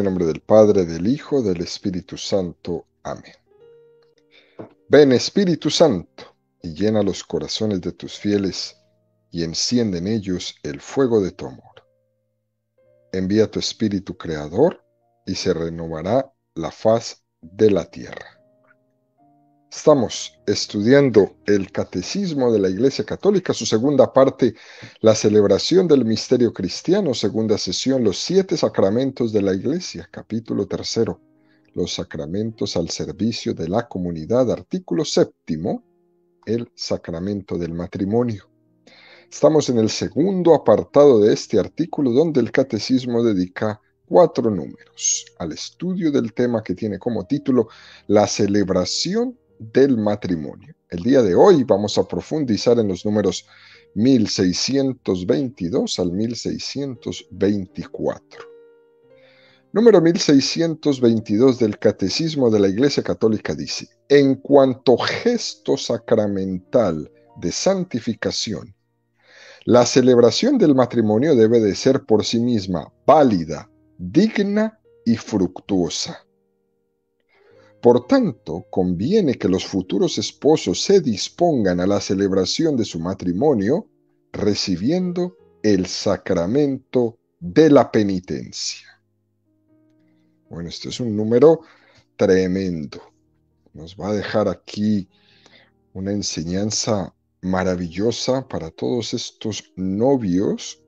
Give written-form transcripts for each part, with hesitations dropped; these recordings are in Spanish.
el nombre del Padre, del Hijo, del Espíritu Santo. Amén. Ven, Espíritu Santo, y llena los corazones de tus fieles, y enciende en ellos el fuego de tu amor. Envía tu Espíritu Creador, y se renovará la faz de la tierra. Estamos estudiando el Catecismo de la Iglesia Católica, su segunda parte, la celebración del misterio cristiano, segunda sesión, los 7 sacramentos de la Iglesia, capítulo 3, los sacramentos al servicio de la comunidad, artículo 7, el sacramento del matrimonio. Estamos en el segundo apartado de este artículo, donde el Catecismo dedica 4 números al estudio del tema que tiene como título la celebración del matrimonio. El día de hoy vamos a profundizar en los números 1622 al 1624. Número 1622 del Catecismo de la Iglesia Católica dice: en cuanto gesto sacramental de santificación, la celebración del matrimonio debe de ser por sí misma válida, digna y fructuosa. Por tanto, conviene que los futuros esposos se dispongan a la celebración de su matrimonio recibiendo el sacramento de la penitencia. Bueno, este es un número tremendo. Nos va a dejar aquí una enseñanza maravillosa para todos estos novios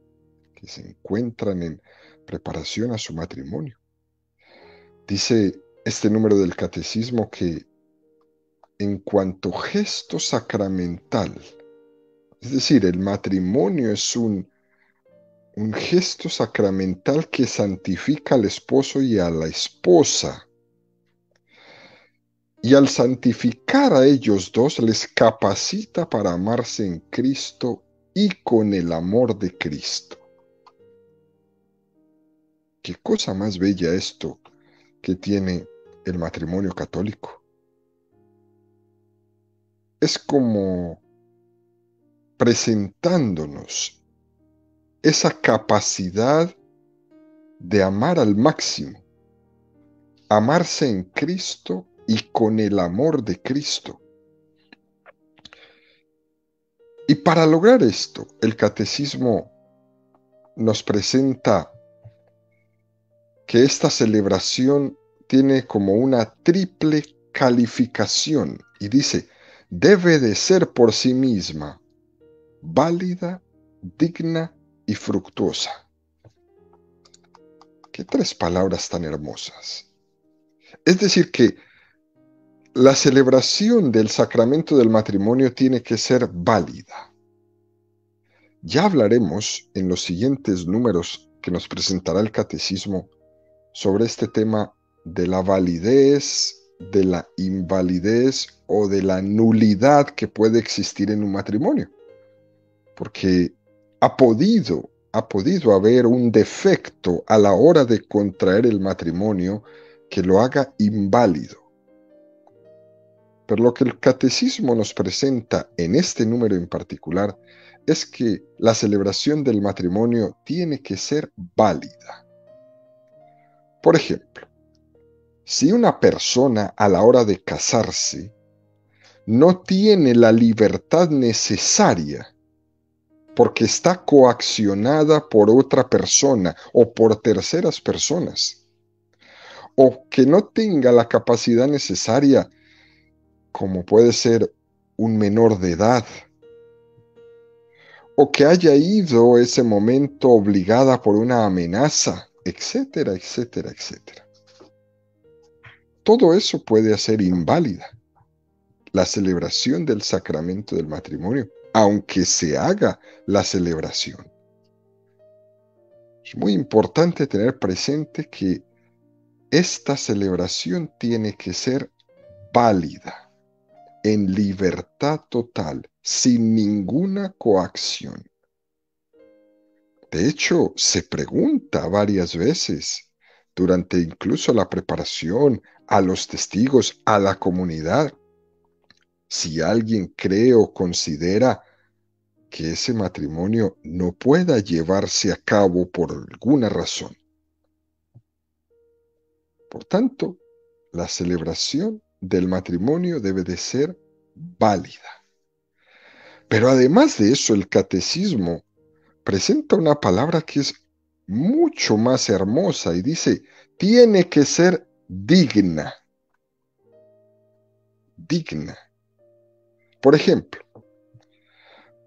que se encuentran en preparación a su matrimonio. Dice este número del catecismo que en cuanto gesto sacramental, es decir, el matrimonio es un gesto sacramental que santifica al esposo y a la esposa. Y al santificar a ellos dos les capacita para amarse en Cristo y con el amor de Cristo. Qué cosa más bella esto que tiene el matrimonio católico. Es como presentándonos esa capacidad de amar al máximo, amarse en Cristo y con el amor de Cristo. Y para lograr esto, el catecismo nos presenta que esta celebración tiene como una triple calificación y dice: debe de ser por sí misma válida, digna y fructuosa. Qué 3 palabras tan hermosas. Es decir, que la celebración del sacramento del matrimonio tiene que ser válida. Ya hablaremos en los siguientes números que nos presentará el catecismo sobre este tema de la validez, de la invalidez o de la nulidad que puede existir en un matrimonio. Porque ha podido haber un defecto a la hora de contraer el matrimonio que lo haga inválido. Pero lo que el catecismo nos presenta en este número en particular es que la celebración del matrimonio tiene que ser válida. Por ejemplo, si una persona a la hora de casarse no tiene la libertad necesaria porque está coaccionada por otra persona o por terceras personas, o que no tenga la capacidad necesaria, como puede ser un menor de edad, o que haya ido ese momento obligada por una amenaza, etcétera, etcétera, etcétera. Todo eso puede hacer inválida la celebración del sacramento del matrimonio, aunque se haga la celebración. Es muy importante tener presente que esta celebración tiene que ser válida, en libertad total, sin ninguna coacción. De hecho, se pregunta varias veces, durante incluso la preparación, a los testigos, a la comunidad, si alguien cree o considera que ese matrimonio no pueda llevarse a cabo por alguna razón. tanto, la celebración del matrimonio debe de ser válida. Pero además de eso, el catecismo presenta una palabra que es mucho más hermosa y dice, tiene que ser digna, digna. Por ejemplo,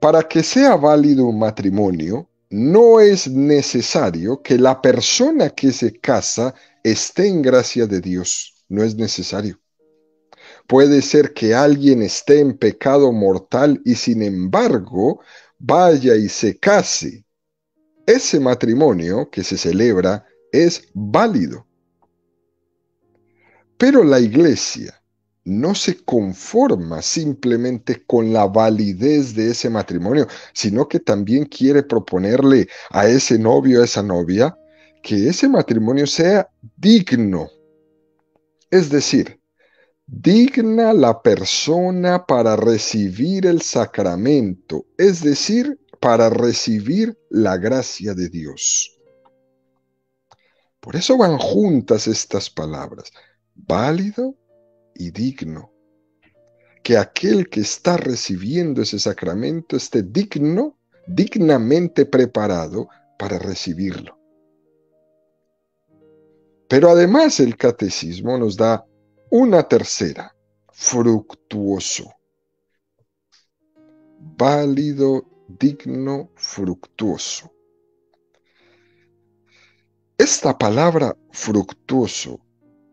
para que sea válido un matrimonio, no es necesario que la persona que se casa esté en gracia de Dios. No es necesario. Puede ser que alguien esté en pecado mortal y sin embargo vaya y se case. Ese matrimonio que se celebra es válido. Pero la iglesia no se conforma simplemente con la validez de ese matrimonio, sino que también quiere proponerle a ese novio, a esa novia, que ese matrimonio sea digno. Es decir, digna la persona para recibir el sacramento, es decir, para recibir la gracia de Dios. Por eso van juntas estas palabras, válido y digno. Que aquel que está recibiendo ese sacramento esté digno, dignamente preparado para recibirlo. Pero además el catecismo nos da una tercera, fructuoso. Válido, digno, fructuoso. Esta palabra fructuoso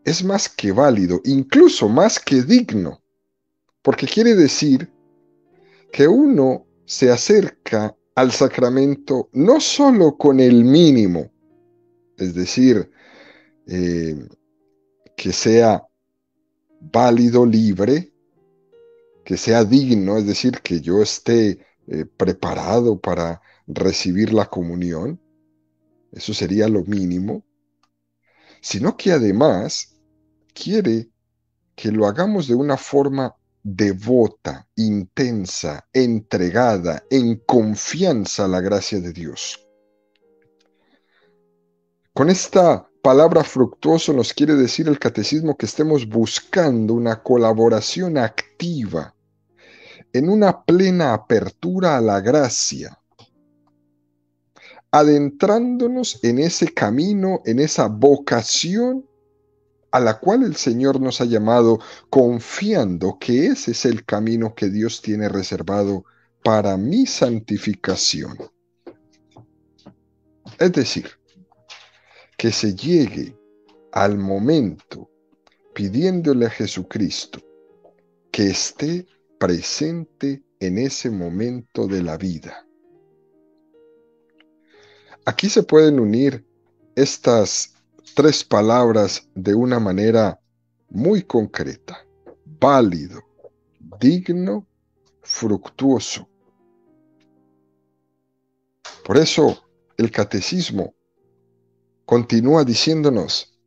es más que válido, incluso más que digno, porque quiere decir que uno se acerca al sacramento no solo con el mínimo, es decir, que sea válido, libre, que sea digno, es decir, que yo esté preparado para recibir la comunión, eso sería lo mínimo, sino que además quiere que lo hagamos de una forma devota, intensa, entregada, en confianza a la gracia de Dios. Con esta palabra fructuoso nos quiere decir el catecismo que estemos buscando una colaboración activa, en una plena apertura a la gracia, adentrándonos en ese camino, en esa vocación a la cual el Señor nos ha llamado, confiando que ese es el camino que Dios tiene reservado para mi santificación. Es decir, que se llegue al momento pidiéndole a Jesucristo que esté presente en ese momento de la vida. Aquí se pueden unir estas tres palabras de una manera muy concreta: válido, digno, fructuoso. Por eso el catecismo continúa diciéndonos: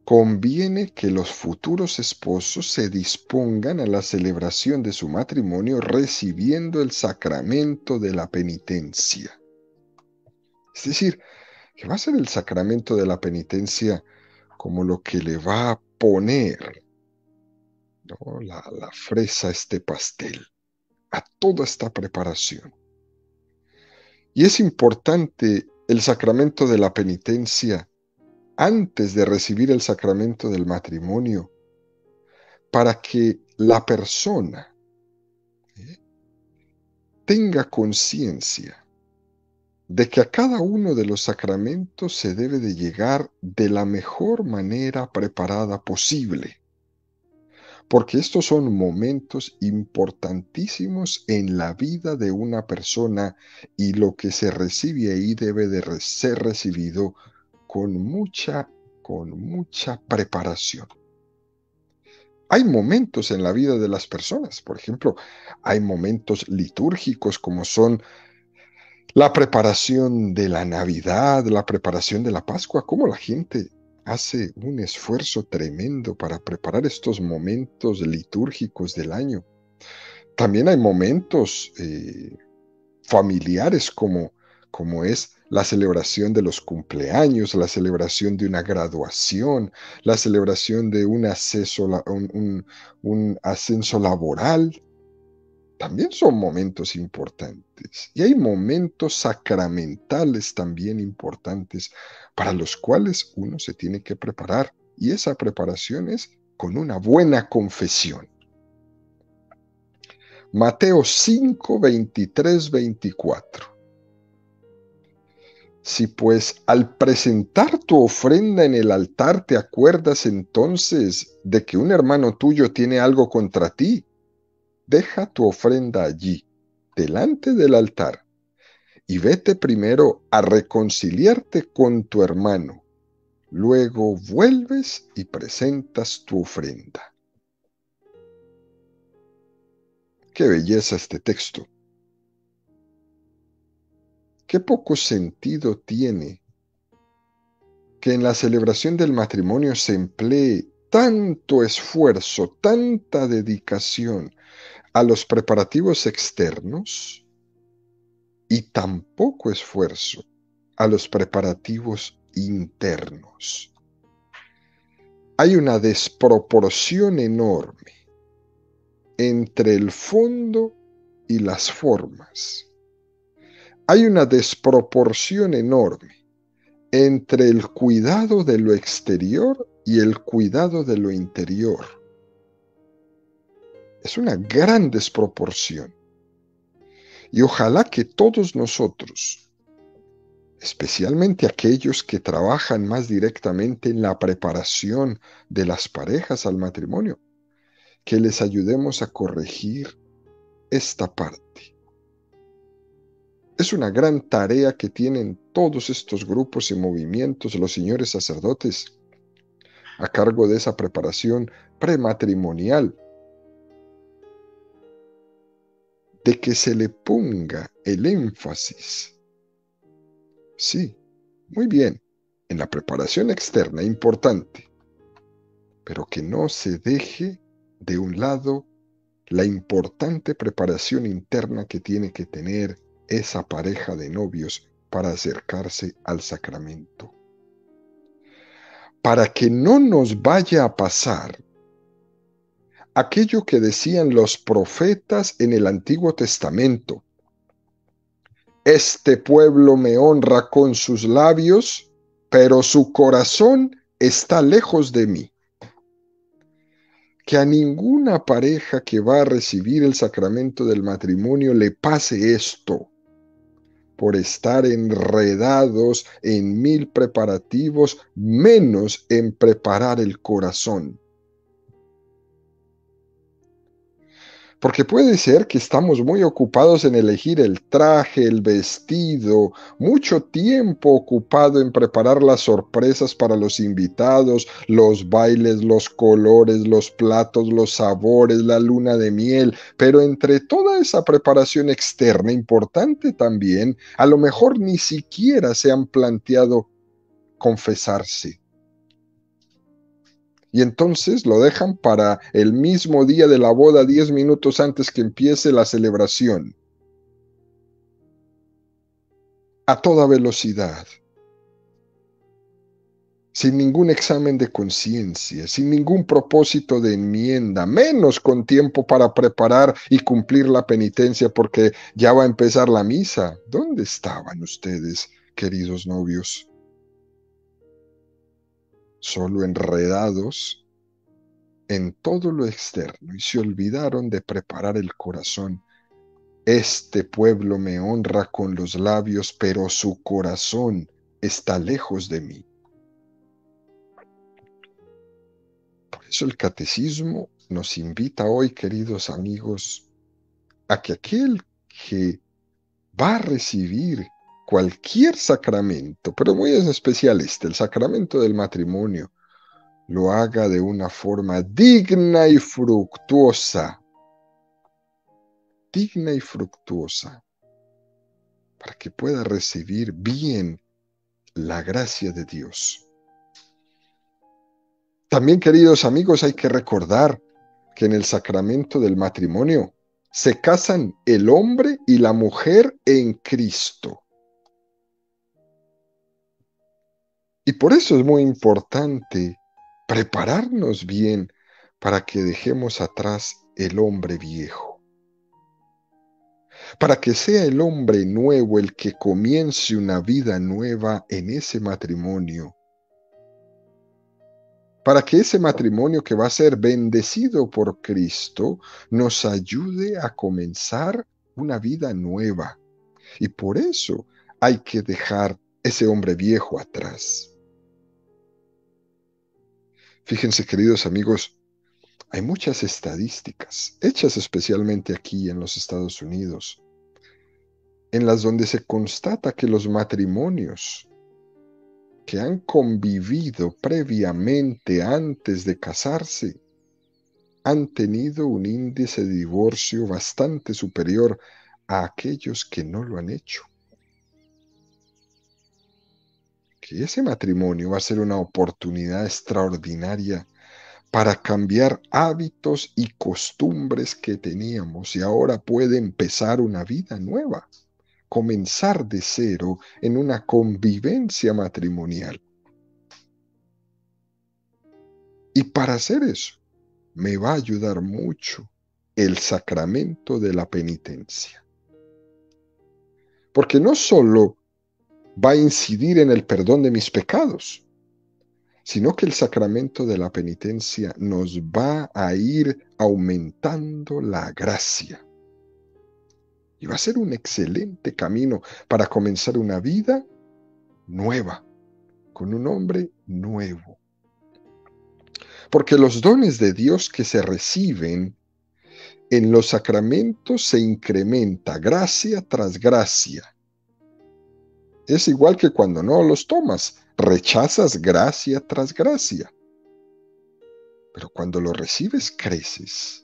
conviene que los futuros esposos se dispongan a la celebración de su matrimonio recibiendo el sacramento de la penitencia. Es decir, que va a ser el sacramento de la penitencia como lo que le va a poner, ¿no?, la fresa a este pastel, a toda esta preparación. Y es importante el sacramento de la penitencia antes de recibir el sacramento del matrimonio, para que la persona tenga conciencia de que a cada uno de los sacramentos se debe de llegar de la mejor manera preparada posible, porque estos son momentos importantísimos en la vida de una persona y lo que se recibe ahí debe de ser recibido con mucha preparación. Hay momentos en la vida de las personas, por ejemplo, hay momentos litúrgicos como son la preparación de la Navidad, la preparación de la Pascua, cómo la gente hace un esfuerzo tremendo para preparar estos momentos litúrgicos del año. También hay momentos familiares como es la celebración de los cumpleaños, la celebración de una graduación, la celebración de un un ascenso laboral. También son momentos importantes. Y hay momentos sacramentales también importantes para los cuales uno se tiene que preparar. Y esa preparación es con una buena confesión. Mateo 5, 23, 24. Si pues al presentar tu ofrenda en el altar te acuerdas entonces de que un hermano tuyo tiene algo contra ti, deja tu ofrenda allí, delante del altar, y vete primero a reconciliarte con tu hermano. Luego vuelves y presentas tu ofrenda. Qué belleza este texto. Qué poco sentido tiene que en la celebración del matrimonio se emplee tanto esfuerzo, tanta dedicación a los preparativos externos y tan poco esfuerzo a los preparativos internos. Hay una desproporción enorme entre el fondo y las formas. Hay una desproporción enorme entre el cuidado de lo exterior y el cuidado de lo interior. Es una gran desproporción. Y ojalá que todos nosotros, especialmente aquellos que trabajan más directamente en la preparación de las parejas al matrimonio, que les ayudemos a corregir esta parte. Es una gran tarea que tienen todos estos grupos y movimientos, los señores sacerdotes, a cargo de esa preparación prematrimonial, de que se le ponga el énfasis. Sí, muy bien, en la preparación externa, importante, pero que no se deje de un lado la importante preparación interna que tiene que tener esa pareja de novios para acercarse al sacramento. Para que no nos vaya a pasar aquello que decían los profetas en el Antiguo Testamento. Este pueblo me honra con sus labios, pero su corazón está lejos de mí. Que a ninguna pareja que va a recibir el sacramento del matrimonio le pase esto, por estar enredados en 1000 preparativos, menos en preparar el corazón. Porque puede ser que estamos muy ocupados en elegir el traje, el vestido, mucho tiempo ocupado en preparar las sorpresas para los invitados, los bailes, los colores, los platos, los sabores, la luna de miel. Pero entre toda esa preparación externa, importante también, a lo mejor ni siquiera se han planteado confesarse. Y entonces lo dejan para el mismo día de la boda, 10 minutos antes que empiece la celebración. A toda velocidad. Sin ningún examen de conciencia, sin ningún propósito de enmienda, menos con tiempo para preparar y cumplir la penitencia porque ya va a empezar la misa. ¿Dónde estaban ustedes, queridos novios? Solo enredados en todo lo externo y se olvidaron de preparar el corazón. Este pueblo me honra con los labios, pero su corazón está lejos de mí. Por eso el catecismo nos invita hoy, queridos amigos, a que aquel que va a recibir cualquier sacramento, pero muy en especial el sacramento del matrimonio, lo haga de una forma digna y fructuosa. Digna y fructuosa, para que pueda recibir bien la gracia de Dios. También, queridos amigos, hay que recordar que en el sacramento del matrimonio se casan el hombre y la mujer en Cristo. Y por eso es muy importante prepararnos bien para que dejemos atrás el hombre viejo, para que sea el hombre nuevo el que comience una vida nueva en ese matrimonio, para que ese matrimonio que va a ser bendecido por Cristo nos ayude a comenzar una vida nueva. Y por eso hay que dejar ese hombre viejo atrás. Fíjense, queridos amigos, hay muchas estadísticas, hechas especialmente aquí en los Estados Unidos, en las donde se constata que los matrimonios que han convivido previamente antes de casarse han tenido un índice de divorcio bastante superior a aquellos que no lo han hecho. Que ese matrimonio va a ser una oportunidad extraordinaria para cambiar hábitos y costumbres que teníamos y ahora puede empezar una vida nueva, comenzar de cero en una convivencia matrimonial. Y para hacer eso, me va a ayudar mucho el sacramento de la penitencia. Porque no solo va a incidir en el perdón de mis pecados, sino que el sacramento de la penitencia nos va a ir aumentando la gracia. Y va a ser un excelente camino para comenzar una vida nueva, con un hombre nuevo. Porque los dones de Dios que se reciben en los sacramentos se incrementa gracia tras gracia. Es igual que cuando no los tomas, rechazas gracia tras gracia. Pero cuando lo recibes, creces.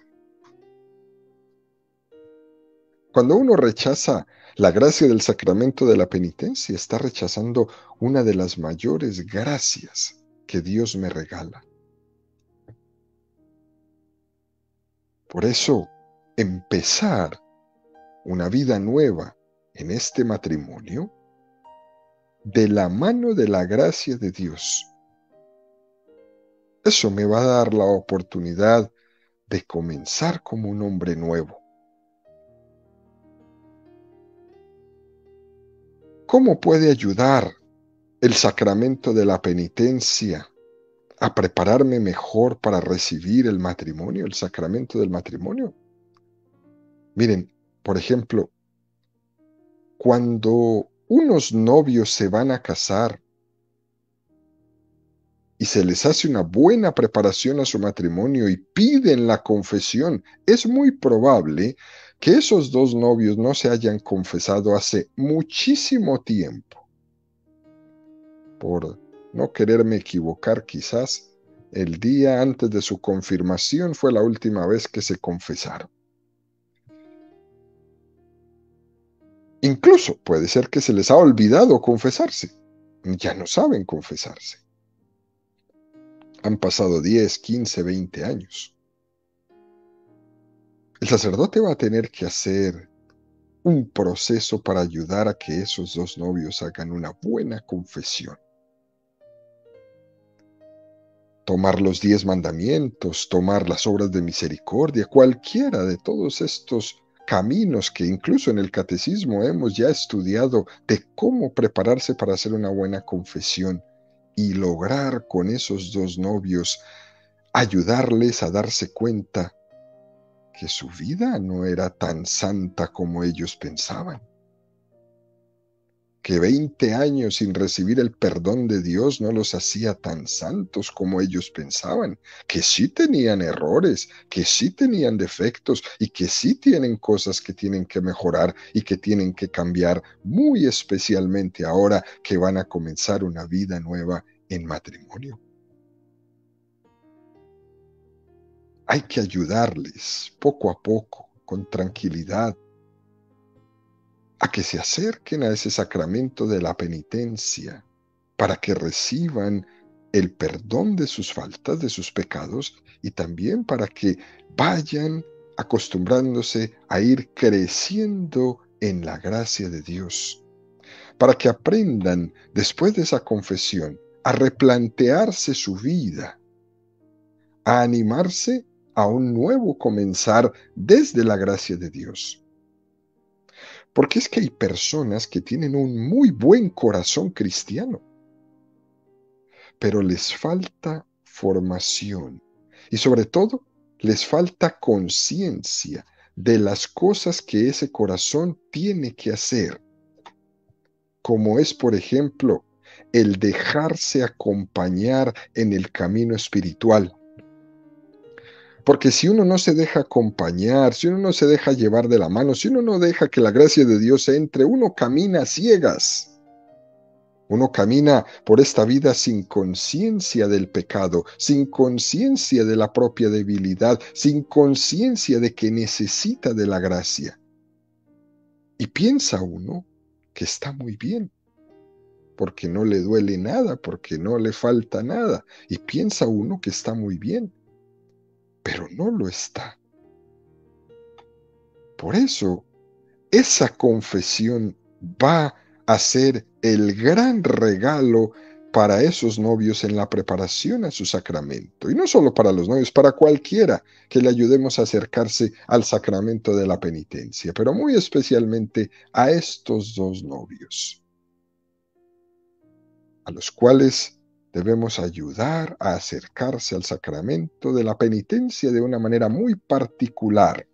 Cuando uno rechaza la gracia del sacramento de la penitencia, está rechazando una de las mayores gracias que Dios me regala. Por eso, empezar una vida nueva en este matrimonio de la mano de la gracia de Dios. Eso me va a dar la oportunidad de comenzar como un hombre nuevo. ¿Cómo puede ayudar el sacramento de la penitencia a prepararme mejor para recibir el matrimonio, el sacramento del matrimonio? Miren, por ejemplo, cuando unos novios se van a casar y se les hace una buena preparación a su matrimonio y piden la confesión, es muy probable que esos dos novios no se hayan confesado hace muchísimo tiempo. Por no quererme equivocar, quizás el día antes de su confirmación fue la última vez que se confesaron. Incluso puede ser que se les ha olvidado confesarse. Ya no saben confesarse. Han pasado 10, 15, 20 años. El sacerdote va a tener que hacer un proceso para ayudar a que esos dos novios hagan una buena confesión. Tomar los 10 mandamientos, tomar las obras de misericordia, cualquiera de todos estos caminos que incluso en el catecismo hemos ya estudiado de cómo prepararse para hacer una buena confesión y lograr con esos dos novios ayudarles a darse cuenta que su vida no era tan santa como ellos pensaban, que 20 años sin recibir el perdón de Dios no los hacía tan santos como ellos pensaban, que sí tenían errores, que sí tenían defectos y que sí tienen cosas que tienen que mejorar y que tienen que cambiar, muy especialmente ahora que van a comenzar una vida nueva en matrimonio. Hay que ayudarles poco a poco, con tranquilidad, a que se acerquen a ese sacramento de la penitencia para que reciban el perdón de sus faltas, de sus pecados, y también para que vayan acostumbrándose a ir creciendo en la gracia de Dios, para que aprendan después de esa confesión a replantearse su vida, a animarse a un nuevo comenzar desde la gracia de Dios. Porque es que hay personas que tienen un muy buen corazón cristiano, pero les falta formación y sobre todo les falta conciencia de las cosas que ese corazón tiene que hacer, como es, por ejemplo, el dejarse acompañar en el camino espiritual. Porque si uno no se deja acompañar, si uno no se deja llevar de la mano, si uno no deja que la gracia de Dios entre, uno camina a ciegas. Uno camina por esta vida sin conciencia del pecado, sin conciencia de la propia debilidad, sin conciencia de que necesita de la gracia. Y piensa uno que está muy bien, porque no le duele nada, porque no le falta nada. Y piensa uno que está muy bien, pero no lo está. Por eso, esa confesión va a ser el gran regalo para esos novios en la preparación a su sacramento. Y no solo para los novios, para cualquiera que le ayudemos a acercarse al sacramento de la penitencia, pero muy especialmente a estos dos novios, a los cuales debemos ayudar a acercarse al sacramento de la penitencia de una manera muy particular.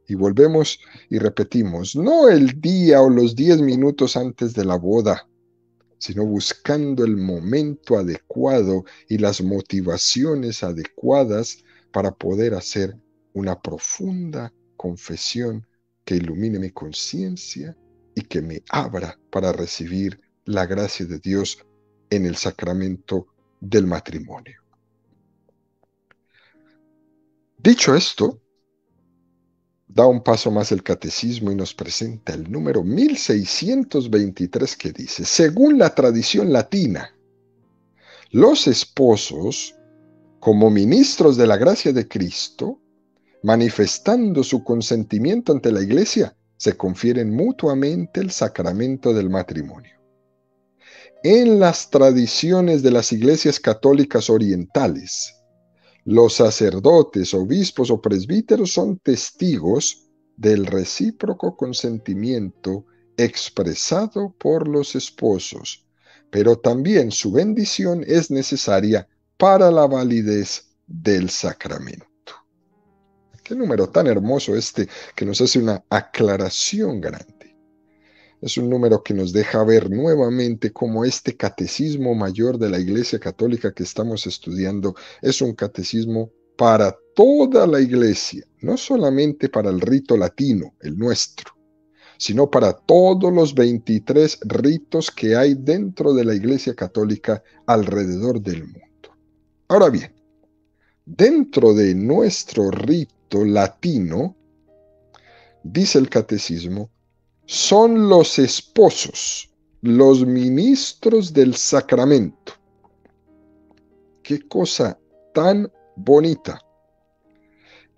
Y volvemos y repetimos, no el día o los 10 minutos antes de la boda, sino buscando el momento adecuado y las motivaciones adecuadas para poder hacer una profunda confesión que ilumine mi conciencia y que me abra para recibir la gracia de Dios en el sacramento del matrimonio. Dicho esto, da un paso más el catecismo y nos presenta el número 1623 que dice, según la tradición latina, los esposos, como ministros de la gracia de Cristo, manifestando su consentimiento ante la Iglesia, se confieren mutuamente el sacramento del matrimonio. En las tradiciones de las iglesias católicas orientales, los sacerdotes, obispos o presbíteros son testigos del recíproco consentimiento expresado por los esposos, pero también su bendición es necesaria para la validez del sacramento. Qué número tan hermoso este que nos hace una aclaración grande. Es un número que nos deja ver nuevamente cómo este catecismo mayor de la Iglesia Católica que estamos estudiando es un catecismo para toda la Iglesia, no solamente para el rito latino, el nuestro, sino para todos los 23 ritos que hay dentro de la Iglesia Católica alrededor del mundo. Ahora bien, dentro de nuestro rito latino, dice el catecismo, son los esposos, los ministros del sacramento. Qué cosa tan bonita.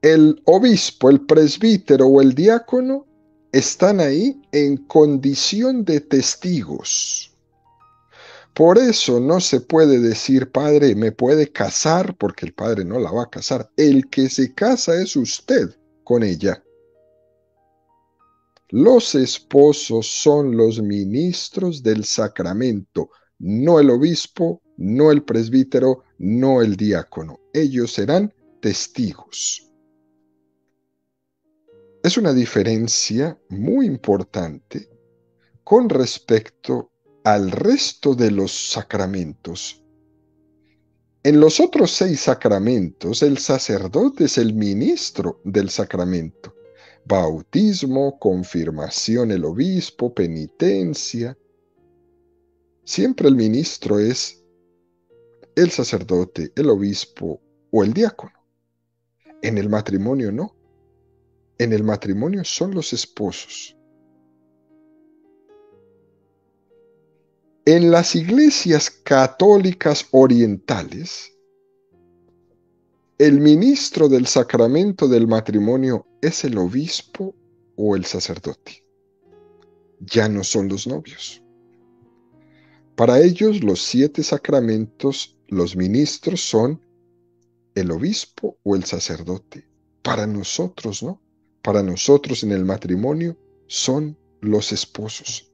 El obispo, el presbítero o el diácono están ahí en condición de testigos. Por eso no se puede decir, padre, me puede casar, porque el padre no la va a casar. El que se casa es usted con ella. Los esposos son los ministros del sacramento, no el obispo, no el presbítero, no el diácono. Ellos serán testigos. Es una diferencia muy importante con respecto al resto de los sacramentos. En los otros 6 sacramentos, el sacerdote es el ministro del sacramento. Bautismo, confirmación, el obispo, penitencia. Siempre el ministro es el sacerdote, el obispo o el diácono. En el matrimonio no. En el matrimonio son los esposos. En las iglesias católicas orientales, el ministro del sacramento del matrimonio es el obispo o el sacerdote. Ya no son los novios. Para ellos los 7 sacramentos, los ministros son el obispo o el sacerdote. Para nosotros, ¿no? Para nosotros en el matrimonio son los esposos.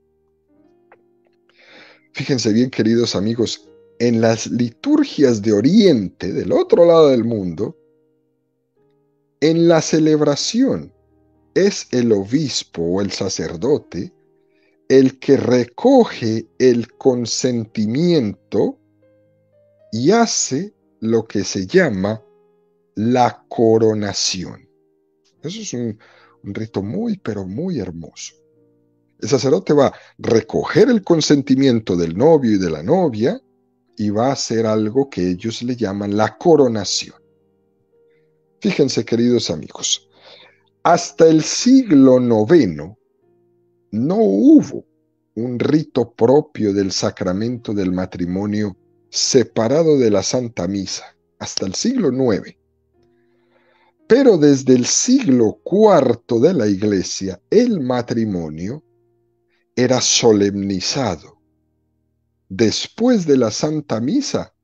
Fíjense bien, queridos amigos, en las liturgias de Oriente, del otro lado del mundo, en la celebración es el obispo o el sacerdote el que recoge el consentimiento y hace lo que se llama la coronación. Eso es un rito muy, pero muy hermoso. El sacerdote va a recoger el consentimiento del novio y de la novia y va a hacer algo que ellos le llaman la coronación. Fíjense, queridos amigos, hasta el siglo IX no hubo un rito propio del sacramento del matrimonio separado de la Santa Misa, hasta el siglo IX. Pero desde el siglo IV de la Iglesia, el matrimonio era solemnizado después de la Santa Misa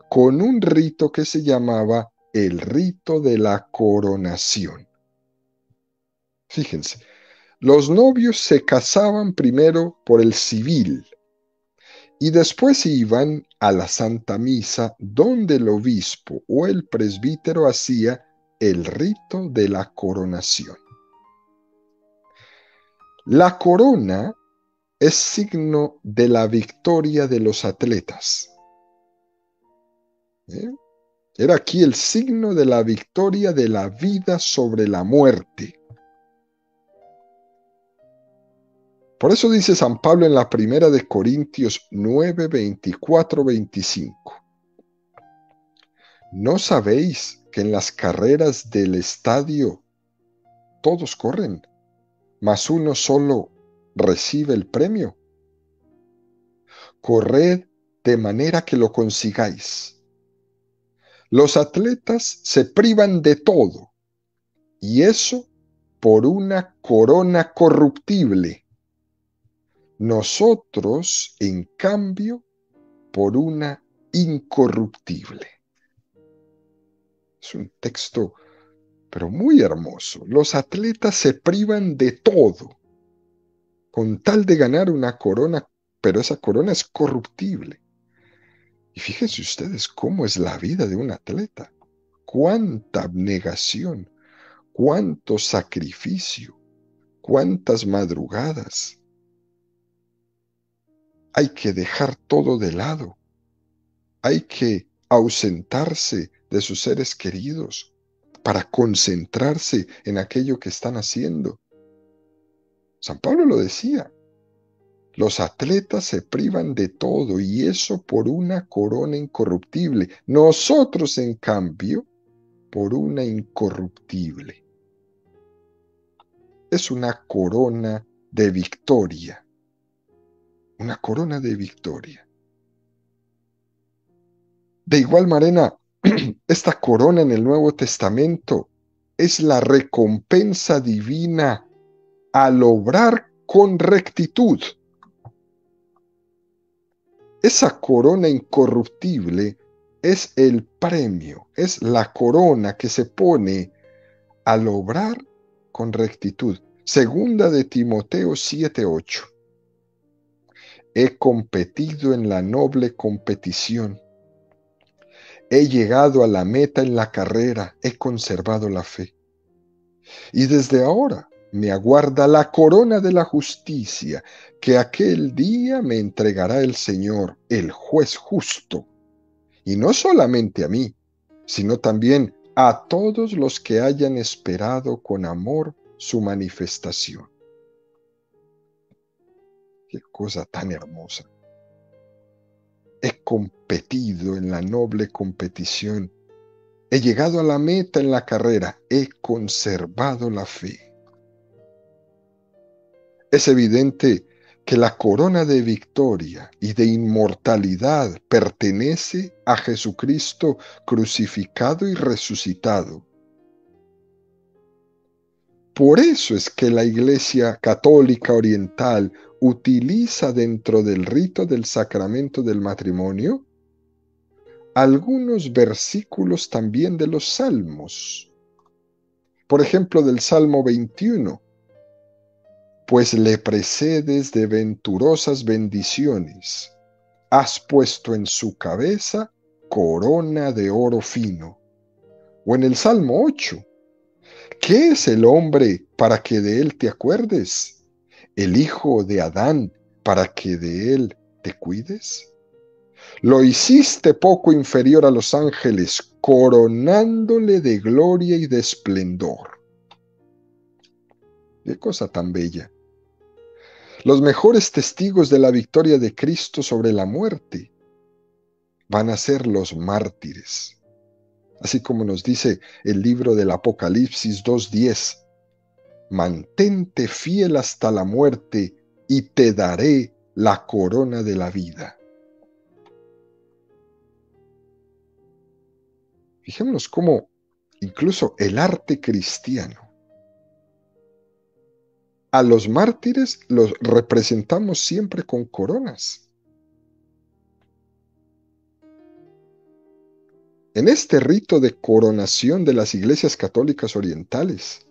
con un rito que se llamaba el rito de la coronación. Fíjense, los novios se casaban primero por el civil y después iban a la Santa Misa donde el obispo o el presbítero hacía el rito de la coronación. La corona es signo de la victoria de los atletas. Era aquí el signo de la victoria de la vida sobre la muerte. Por eso dice San Pablo en la primera de Corintios 9, 24, 25. ¿No sabéis que en las carreras del estadio todos corren, mas uno solo recibe el premio? Corred de manera que lo consigáis. Los atletas se privan de todo, y eso por una corona corruptible. Nosotros, en cambio, por una incorruptible. Es un texto, pero muy hermoso. Los atletas se privan de todo con tal de ganar una corona, pero esa corona es corruptible. Y fíjense ustedes cómo es la vida de un atleta. Cuánta abnegación, cuánto sacrificio, cuántas madrugadas. Hay que dejar todo de lado. Hay que ausentarse de sus seres queridos para concentrarse en aquello que están haciendo. San Pablo lo decía. Los atletas se privan de todo y eso por una corona incorruptible. Nosotros, en cambio, por una incorruptible. Es una corona de victoria. Una corona de victoria. De igual manera, esta corona en el Nuevo Testamento es la recompensa divina al obrar con rectitud. Esa corona incorruptible es el premio, es la corona que se pone al obrar con rectitud. Segunda de Timoteo 7:8. He competido en la noble competición. He llegado a la meta en la carrera, he conservado la fe. Y desde ahora me aguarda la corona de la justicia, que aquel día me entregará el Señor, el juez justo. Y no solamente a mí, sino también a todos los que hayan esperado con amor su manifestación. Qué cosa tan hermosa. He competido en la noble competición. He llegado a la meta en la carrera. He conservado la fe. Es evidente que la corona de victoria y de inmortalidad pertenece a Jesucristo crucificado y resucitado. Por eso es que la Iglesia Católica Oriental utiliza dentro del rito del sacramento del matrimonio algunos versículos también de los Salmos. Por ejemplo, del Salmo 21, pues le precedes de venturosas bendiciones, has puesto en su cabeza corona de oro fino. O en el Salmo 8, ¿qué es el hombre para que de él te acuerdes? ¿El hijo de Adán para que de él te cuides? Lo hiciste poco inferior a los ángeles, coronándole de gloria y de esplendor. ¡Qué cosa tan bella! Los mejores testigos de la victoria de Cristo sobre la muerte van a ser los mártires. Así como nos dice el libro del Apocalipsis 2:10, mantente fiel hasta la muerte y te daré la corona de la vida. Fijémonos cómo incluso el arte cristiano, a los mártires los representamos siempre con coronas. En este rito de coronación de las iglesias católicas orientales,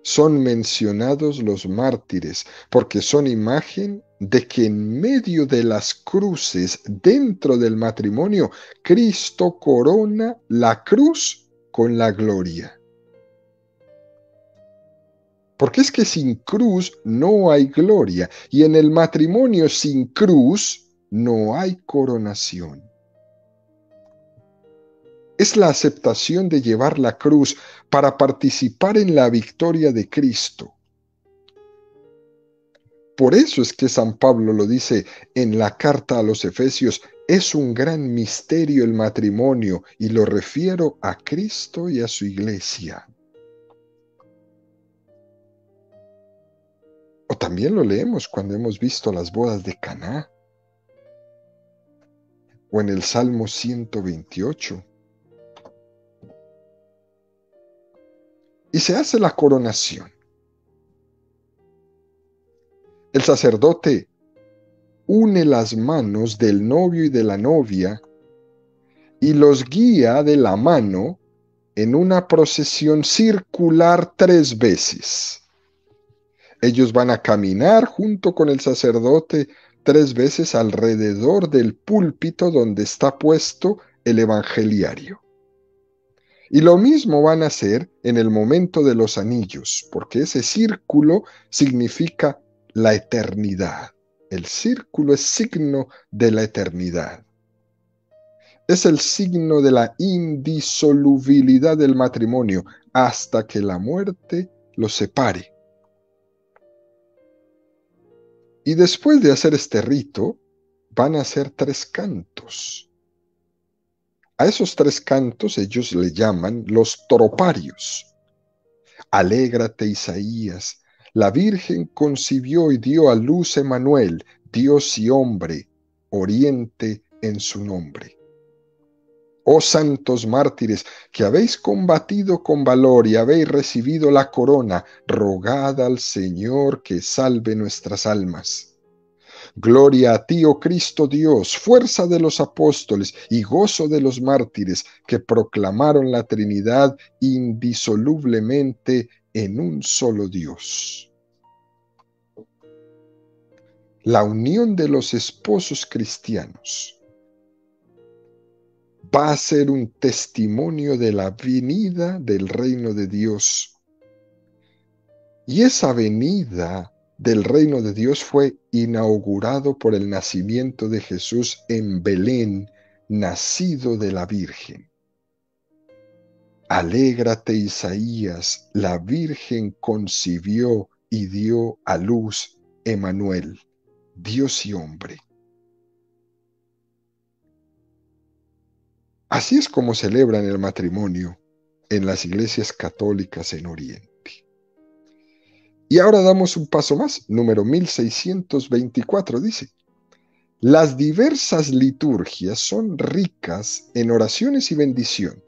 son mencionados los mártires porque son imagen de que en medio de las cruces dentro del matrimonio, Cristo corona la cruz con la gloria. Porque es que sin cruz no hay gloria y en el matrimonio sin cruz no hay coronación. Es la aceptación de llevar la cruz para participar en la victoria de Cristo. Por eso es que San Pablo lo dice en la carta a los Efesios, es un gran misterio el matrimonio y lo refiero a Cristo y a su iglesia. O también lo leemos cuando hemos visto las bodas de Caná. O en el Salmo 128. Y se hace la coronación. El sacerdote une las manos del novio y de la novia y los guía de la mano en una procesión circular 3 veces. Ellos van a caminar junto con el sacerdote 3 veces alrededor del púlpito donde está puesto el evangeliario. Y lo mismo van a hacer en el momento de los anillos, porque ese círculo significa la eternidad. El círculo es signo de la eternidad. Es el signo de la indisolubilidad del matrimonio hasta que la muerte los separe. Y después de hacer este rito, van a hacer 3 cantos. A esos 3 cantos ellos le llaman los troparios. Alégrate, Isaías, la Virgen concibió y dio a luz Emanuel, Dios y hombre, oriente en su nombre. Oh santos mártires, que habéis combatido con valor y habéis recibido la corona, rogad al Señor que salve nuestras almas. Gloria a ti, oh Cristo Dios, fuerza de los apóstoles y gozo de los mártires que proclamaron la Trinidad indisolublemente en un solo Dios. La unión de los esposos cristianos va a ser un testimonio de la venida del reino de Dios. Y esa venida del reino de Dios fue inaugurado por el nacimiento de Jesús en Belén, nacido de la Virgen. Alégrate, Isaías, la Virgen concibió y dio a luz Emanuel, Dios y hombre. Así es como celebran el matrimonio en las iglesias católicas en Oriente. Y ahora damos un paso más, número 1624, dice, las diversas liturgias son ricas en oraciones y bendición,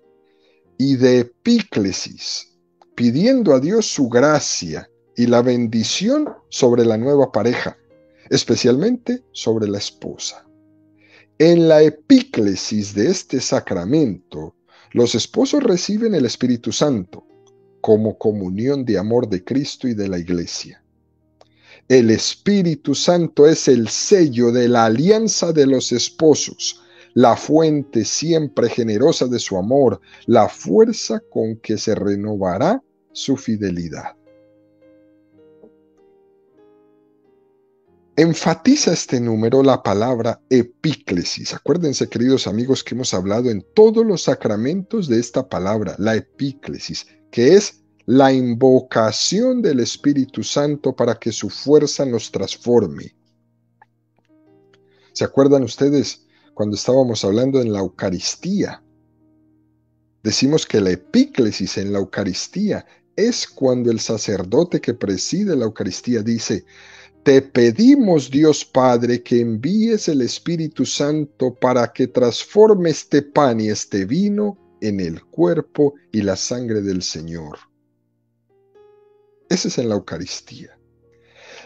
y de epíclesis. pidiendo a Dios su gracia y la bendición sobre la nueva pareja, especialmente sobre la esposa. En la epíclesis de este sacramento, los esposos reciben el Espíritu Santo como comunión de amor de Cristo y de la Iglesia. El Espíritu Santo es el sello de la alianza de los esposos, la fuente siempre generosa de su amor, la fuerza con que se renovará su fidelidad. Enfatiza este número la palabra epíclesis. Acuérdense, queridos amigos, que hemos hablado en todos los sacramentos de esta palabra, la epíclesis, que es la invocación del Espíritu Santo para que su fuerza nos transforme. ¿Se acuerdan ustedes cuando estábamos hablando en la Eucaristía? Decimos que la epíclesis en la Eucaristía es cuando el sacerdote que preside la Eucaristía dice: te pedimos, Dios Padre, que envíes el Espíritu Santo para que transforme este pan y este vino en el cuerpo y la sangre del Señor. Ese es en la Eucaristía.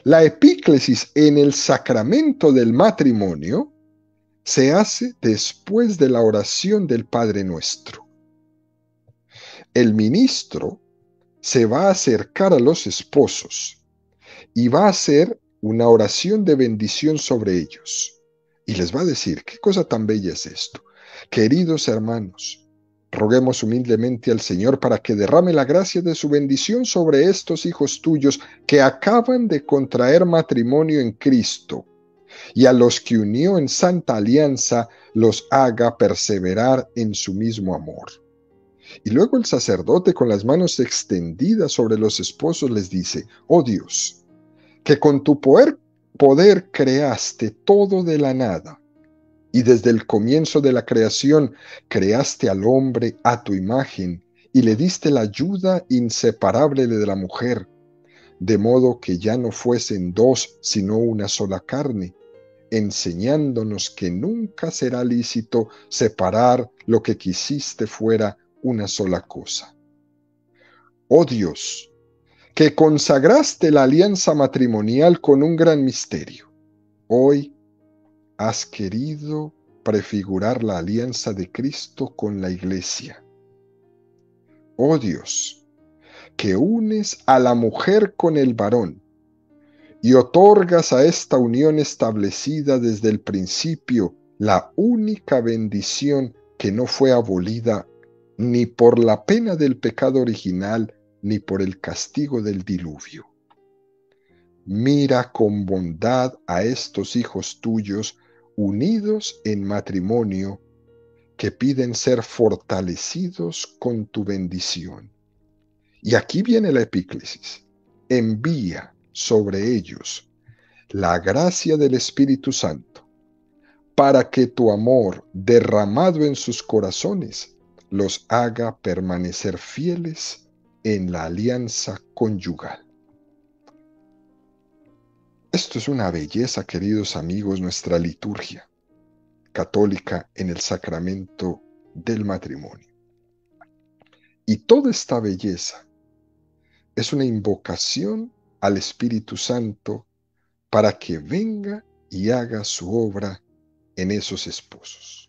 La epíclesis en el sacramento del matrimonio se hace después de la oración del Padre Nuestro. El ministro se va a acercar a los esposos y va a hacer una oración de bendición sobre ellos. Y les va a decir: ¿qué cosa tan bella es esto? Queridos hermanos, roguemos humildemente al Señor para que derrame la gracia de su bendición sobre estos hijos tuyos que acaban de contraer matrimonio en Cristo, y a los que unió en santa alianza los haga perseverar en su mismo amor. Y luego el sacerdote, con las manos extendidas sobre los esposos, les dice: oh Dios, que con tu poder creaste todo de la nada, y desde el comienzo de la creación creaste al hombre a tu imagen, y le diste la ayuda inseparable de la mujer, de modo que ya no fuesen dos, sino una sola carne, enseñándonos que nunca será lícito separar lo que quisiste fuera una sola cosa. Oh Dios, que consagraste la alianza matrimonial con un gran misterio, hoy has querido prefigurar la alianza de Cristo con la Iglesia. Oh Dios, que unes a la mujer con el varón y otorgas a esta unión establecida desde el principio la única bendición que no fue abolida ni por la pena del pecado original ni por el castigo del diluvio. Mira con bondad a estos hijos tuyos unidos en matrimonio, que piden ser fortalecidos con tu bendición. Y aquí viene la epíclesis. Envía sobre ellos la gracia del Espíritu Santo, para que tu amor derramado en sus corazones los haga permanecer fieles en la alianza conyugal. Esto es una belleza, queridos amigos, nuestra liturgia católica en el sacramento del matrimonio. Y toda esta belleza es una invocación al Espíritu Santo para que venga y haga su obra en esos esposos.